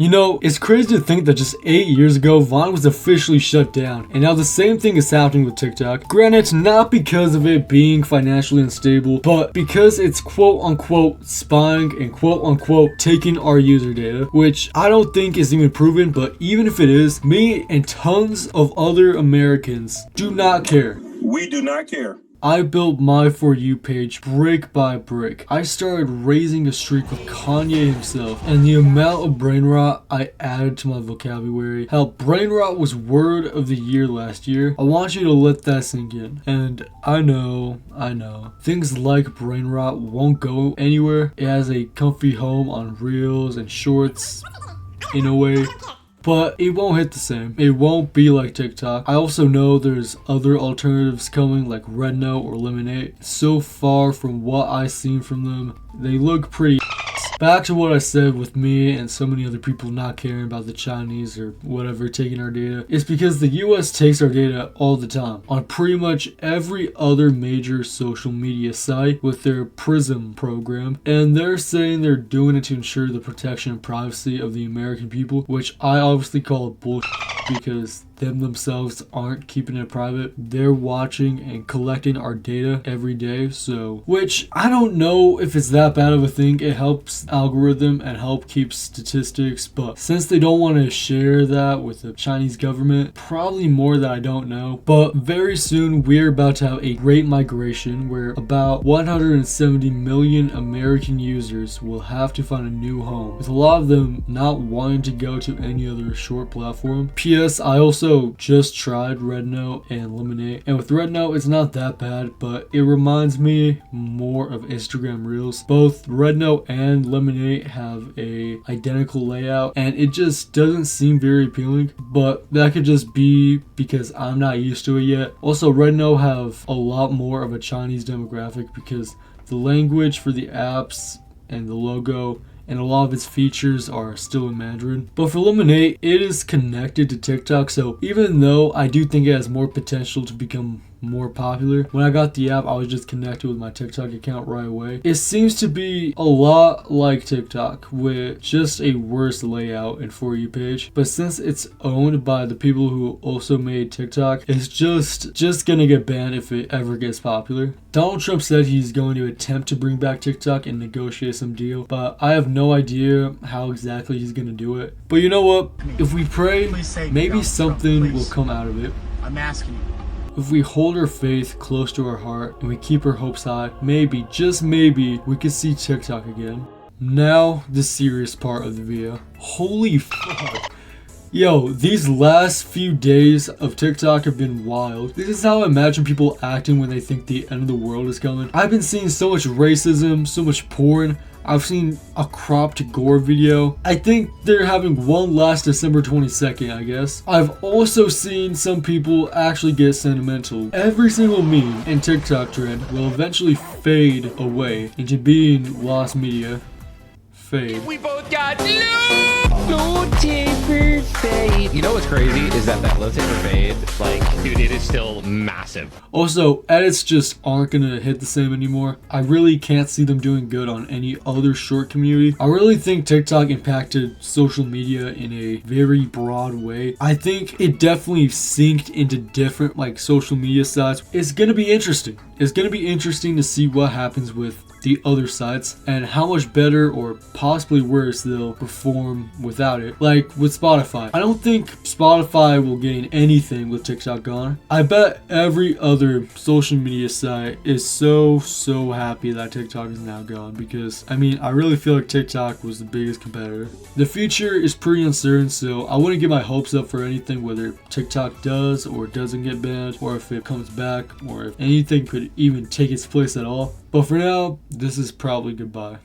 You know, it's crazy to think that just 8 years ago, Vine was officially shut down, and now the same thing is happening with TikTok. Granted, not because of it being financially unstable, but because it's quote-unquote spying and quote-unquote taking our user data, which I don't think is even proven, but even if it is, me and tons of other Americans do not care. We do not care. I built my For You page brick by brick. I started raising a streak with Kanye himself, and the amount of brain rot I added to my vocabulary. Hell, brain rot was word of the year last year. I want you to let that sink in. And I know, things like brain rot won't go anywhere. It has a comfy home on Reels and Shorts, in a way. But it won't hit the same. It won't be like TikTok. I also know there's other alternatives coming like Rednote or Lemonade. So far from what I've seen from them, they look pretty. Back to what I said with me and so many other people not caring about the Chinese or whatever taking our data. It's because the US takes our data all the time on pretty much every other major social media site with their PRISM program. And they're saying they're doing it to ensure the protection and privacy of the American people, which I obviously call bullshit because them themselves aren't keeping it private. They're watching and collecting our data every day, so which I don't know if it's that bad of a thing. It helps algorithm and help keep statistics, but since they don't want to share that with the Chinese government, probably more that I don't know. But very soon we're about to have a great migration where about 170 million American users will have to find a new home, with a lot of them not wanting to go to any other short platform. P.S. I also just tried Rednote and Lemonade, and with Rednote it's not that bad, but it reminds me more of Instagram Reels. Both Rednote and Lemonade have a identical layout, and it just doesn't seem very appealing, but that could just be because I'm not used to it yet. Also, Rednote have a lot more of a Chinese demographic because the language for the apps and the logo and a lot of its features are still in Mandarin. But for Lemonade, it is connected to TikTok, so even though I do think it has more potential to become more popular, when I got the app I was just connected with my TikTok account right away. It seems to be a lot like TikTok with just a worse layout and For You page, but since it's owned by the people who also made TikTok, it's just gonna get banned if it ever gets popular. Donald Trump said he's going to attempt to bring back TikTok and negotiate some deal, but I have no idea how exactly he's gonna do it. But you know what, if we pray, maybe something will come out of it. I'm asking you. If we hold our faith close to our heart and we keep our hopes high, maybe, just maybe, we could see TikTok again. Now, the serious part of the video. Holy fuck. Yo, these last few days of TikTok have been wild. This is how I imagine people acting when they think the end of the world is coming. I've been seeing so much racism, so much porn. I've seen a cropped gore video. I think they're having one last December 22nd, I guess. I've also seen some people actually get sentimental. Every single meme and TikTok trend will eventually fade away into being lost media. Fade. We both got low taper fade. You know what's crazy is that low taper fade, like, dude, it is still massive. Also, edits just aren't gonna hit the same anymore. I really can't see them doing good on any other short community. I really think TikTok impacted social media in a very broad way. I think it definitely synced into different like social media sites. It's gonna be interesting. It's gonna be interesting to see what happens with the other sites and how much better or possibly worse they'll perform without it. Like with Spotify, I don't think Spotify will gain anything with TikTok gone. I bet every other social media site is so happy that TikTok is now gone, because I mean I really feel like TikTok was the biggest competitor. The future is pretty uncertain, so I wouldn't get my hopes up for anything, whether TikTok does or doesn't get banned, or if it comes back, or if anything could even take its place at all. But for now, this is probably goodbye.